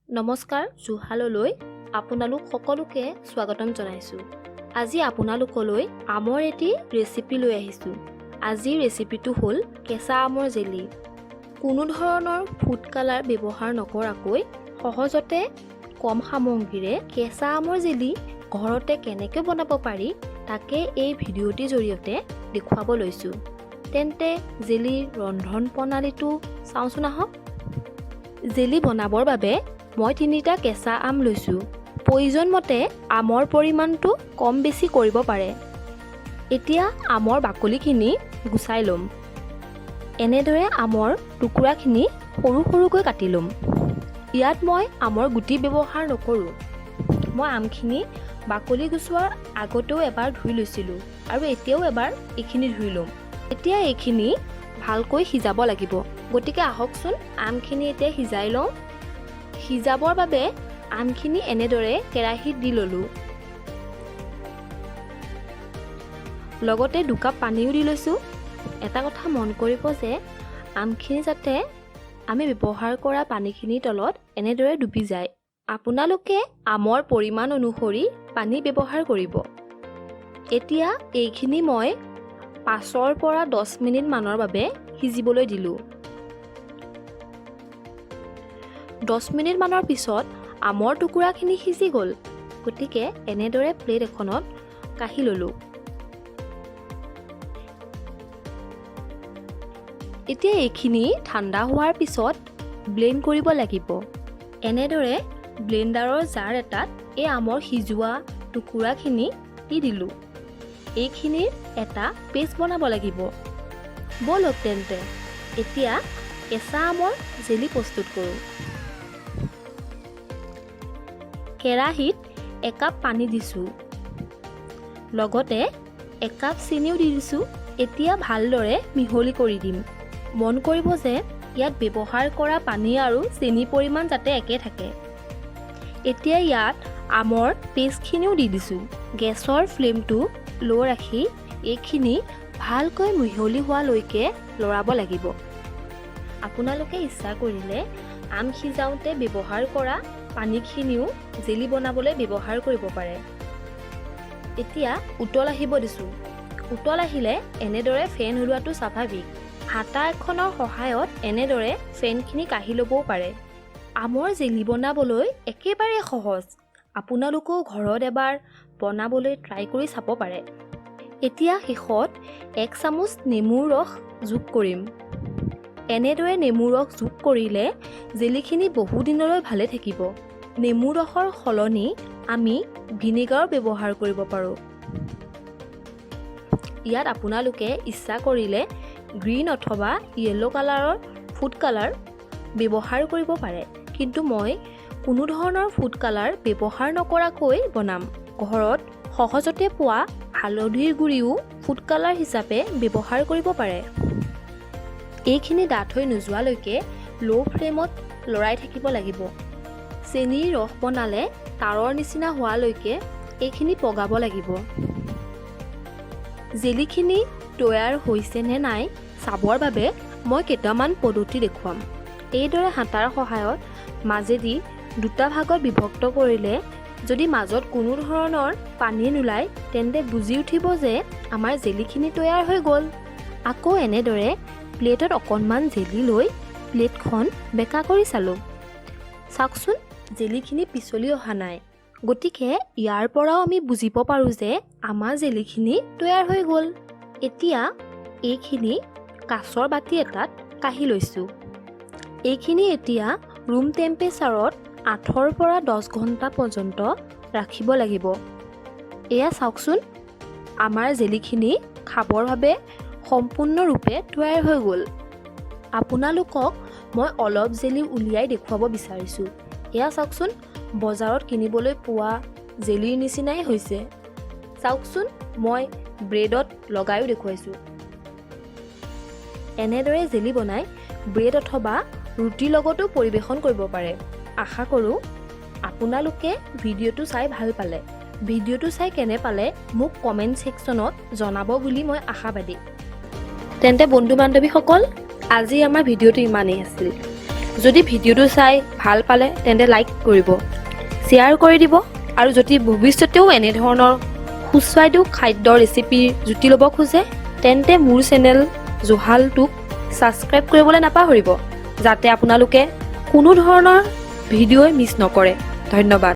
নমস্কাৰ জুহাললৈ আপোনালোক সকলোকে স্বাগতম জনাইছোঁ। আজি আপোনালোকলৈ আমৰ এটি ৰেচিপি লৈ আহিছোঁ। আজিৰ ৰেচিপিটো হ'ল কেঁচা আমৰ জেলি। কোনো ধৰণৰ ফুড কালাৰ ব্যৱহাৰ নকৰাকৈ সহজতে কম সামগ্ৰীৰে কেঁচা আমৰ জেলি ঘৰতে কেনেকৈ বনাব পাৰি তাকে এই ভিডিঅ'টিৰ জৰিয়তে দেখুৱাব লৈছোঁ। তেন্তে জেলিৰ ৰন্ধন প্ৰণালীটো চাওঁচোন আহক। জেলি বনাবৰ বাবে মই 3টা কেঁচা আম লৈছোঁ। প্ৰয়োজন মতে আমৰ পৰিমাণটো কম বেছি কৰিব পাৰে। এতিয়া আমৰ বাকলিখিনি গুচাই ল'ম। এনেদৰে আমৰ টুকুৰাখিনি সৰু সৰুকৈ কাটি ল'ম। ইয়াত মই আমৰ গুটি ব্যৱহাৰ নকৰোঁ। মই আমখিনি বাকলি গুচোৱাৰ আগতেও এবাৰ ধুই লৈছিলোঁ আৰু এতিয়াও এবাৰ এইখিনি ধুই ল'ম। এতিয়া এইখিনি ভালকৈ সিজাব লাগিব। গতিকে আহকচোন আমখিনি এতিয়া সিজাই লওঁ। সিজাবৰ বাবে আমখিনি এনেদৰে কেৰাহীত দি ল'লোঁ। লগতে 2 কাপ পানীও দি লৈছোঁ। এটা কথা মন কৰিব যে আমখিনি যাতে আমি ব্যৱহাৰ কৰা পানীখিনিৰ তলত এনেদৰে ডুবি যায়। আপোনালোকে আমৰ পৰিমাণ অনুসৰি পানী ব্যৱহাৰ কৰিব। এতিয়া এইখিনি মই 5 পৰা 10 মিনিট মানৰ বাবে সিজিবলৈ দিলোঁ। 10 মিনিট মানৰ পিছত আমৰ টুকুৰাখিনি সিজি গ'ল। গতিকে এনেদৰে প্লেট এখনত কাঢ়ি ল'লোঁ। এতিয়া এইখিনি ঠাণ্ডা হোৱাৰ পিছত ব্লেণ্ড কৰিব লাগিব। এনেদৰে ব্লেণ্ডাৰৰ জাৰ এটাত এই আমৰ সিজোৱা টুকুৰাখিনি দি দিলোঁ। এইখিনিৰ এটা পেষ্ট বনাব লাগিব। ব'লক তেন্তে এতিয়া কেঁচা আমৰ জেলি প্ৰস্তুত কৰোঁ। কেৰাহীত 1 কাপ পানী দিছোঁ। লগতে 1 কাপ চেনিও দি দিছোঁ। এতিয়া ভালদৰে মিহলি কৰি দিম। মন কৰিব যে ইয়াত ব্যৱহাৰ কৰা পানী আৰু চেনিৰ পৰিমাণ যাতে একে থাকে। এতিয়া ইয়াত আমৰ পেষ্টখিনিও দি দিছোঁ। গেছৰ ফ্লেমটো ল' ৰাখি এইখিনি ভালকৈ মিহলি হোৱালৈকে লৰাব লাগিব। আপোনালোকে ইচ্ছা কৰিলে আম সিজাওঁতে ব্যৱহাৰ কৰা পানীখিনিও জেলি বনাবলৈ ব্যৱহাৰ কৰিব পাৰে। এতিয়া উতল আহিব দিছোঁ। উতল আহিলে এনেদৰে ফেন ওলোৱাটো স্বাভাৱিক। হাতা এখনৰ সহায়ত এনেদৰে ফেনখিনি কাঢ়ি ল'বও পাৰে। আমৰ জেলি বনাবলৈ একেবাৰে সহজ। আপোনালোকেও ঘৰত এবাৰ বনাবলৈ ট্ৰাই কৰি চাব পাৰে। এতিয়া শেষত 1 চামুচ নেমুৰ ৰস যোগ কৰিম। এনেদৰে নেমুৰ ৰস যোগ কৰিলে জেলিখিনি বহু দিনলৈ ভালে থাকিব। নেমু ৰসৰ সলনি আমি ভিনেগাৰ ব্যৱহাৰ কৰিব পাৰোঁ। ইয়াত আপোনালোকে ইচ্ছা কৰিলে গ্ৰীণ অথবা য়েল্ল' কালাৰৰ ফুড কালাৰ ব্যৱহাৰ কৰিব পাৰে। কিন্তু মই কোনো ধৰণৰ ফুড কালাৰ ব্যৱহাৰ নকৰাকৈ বনাম। ঘৰত সহজতে পোৱা হালধিৰ গুড়িও ফুড কালাৰ হিচাপে ব্যৱহাৰ কৰিব পাৰে। এইখিনি ডাঠ হৈ নোযোৱালৈকে ল' ফ্লেমত লৰাই থাকিব লাগিব। চেনিৰ ৰস বনালে তাৰৰ নিচিনা হোৱালৈকে এইখিনি পগাব লাগিব। জেলিখিনি তৈয়াৰ হৈছে নে নাই চাবৰ বাবে মই কেইটামান পদ্ধতি দেখুৱাম। এইদৰে হাতাৰ সহায়ত মাজেদি 2টা ভাগত বিভক্ত কৰিলে যদি মাজত কোনো ধৰণৰ পানী নোলায় তেন্তে বুজি উঠিব যে আমাৰ জেলিখিনি তৈয়াৰ হৈ গ'ল। আকৌ এনেদৰে প্লেটত অকণমান জেলি লৈ প্লেটখন বেঁকা কৰি চালোঁ। চাওকচোন জেলিখিনি পিছলি অহা নাই। গতিকে ইয়াৰ পৰাও আমি বুজিব পাৰোঁ যে আমাৰ জেলিখিনি তৈয়াৰ হৈ গ'ল। এতিয়া এইখিনি কাঁচৰ বাতি এটাত কাঢ়ি লৈছোঁ। এইখিনি এতিয়া ৰুম টেম্পাৰেচাৰত 8 পৰা 10 ঘণ্টা পৰ্যন্ত ৰাখিব লাগিব। এয়া চাওকচোন আমাৰ জেলিখিনি খাবৰ বাবে সম্পূৰ্ণৰূপে তৈয়াৰ হৈ গ'ল। আপোনালোকক মই অলপ জেলি উলিয়াই দেখুৱাব বিচাৰিছোঁ। এয়া চাওকচোন বজাৰত কিনিবলৈ পোৱা জেলিৰ নিচিনাই হৈছে। চাওকচোন মই ব্ৰেডত লগাইও দেখুৱাইছোঁ। এনেদৰে জেলি বনাই ব্ৰেড অথবা ৰুটিৰ লগতো পৰিৱেশন কৰিব পাৰে। আশা কৰোঁ আপোনালোকে ভিডিঅ'টো চাই ভাল পালে। ভিডিঅ'টো চাই কেনে পালে মোক কমেণ্ট ছেকশ্যনত জনাব বুলি মই আশাবাদী। তেন্তে বন্ধু বান্ধৱীসকল আজি আমাৰ ভিডিঅ'টো ইমানেই আছিল। যদি ভিডিঅ'টো চাই ভাল পালে তেন্তে লাইক কৰিব, শ্বেয়াৰ কৰি দিব আৰু যদি ভৱিষ্যতেও এনেধৰণৰ সুস্বাদু খাদ্যৰ ৰেচিপিৰ জুতি ল'ব খোজে তেন্তে মোৰ চেনেল জোহালটোক ছাবস্ক্ৰাইব কৰিবলৈ নাপাহৰিব, যাতে আপোনালোকে কোনো ধৰণৰ ভিডিঅ'ই মিছ নকৰে। ধন্যবাদ।